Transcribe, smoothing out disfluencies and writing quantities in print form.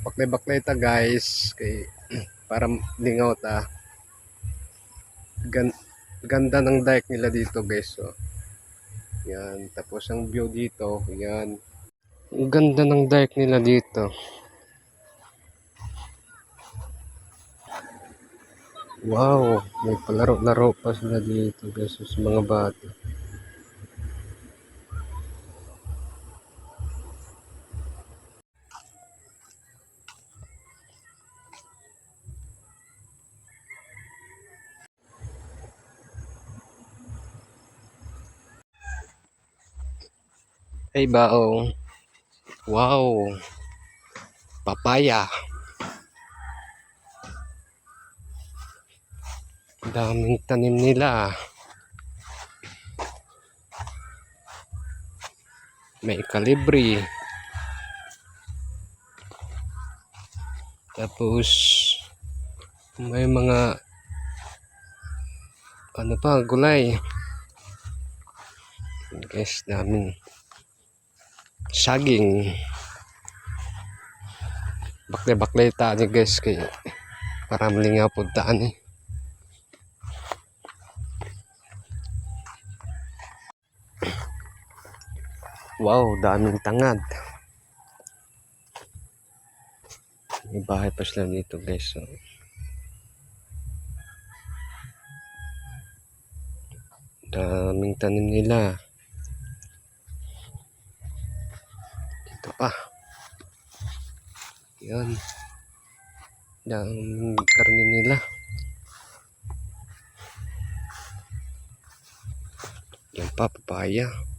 Baklay-baklay ta guys kay para lingaw ta. Ganda ng dike nila dito guys. So, yan. Tapos ang view dito, yan. Ang ganda ng dike nila dito. Wow, may palaro-laro pa sila dito guys sa mga bata. Ay baong. Wow. Papaya. Daming tanim nila. May kalibri. Tapos may mga ano pa, gulay. Guys, daming saging. Baklay-baklay ta ni guys kay para malingaw pud ta ni. Wow, daming tangad. May bahay pa sila dito guys. So, daming tanim nila. Dito pa. Yan. Daming karne nila. Yan pa, papaya.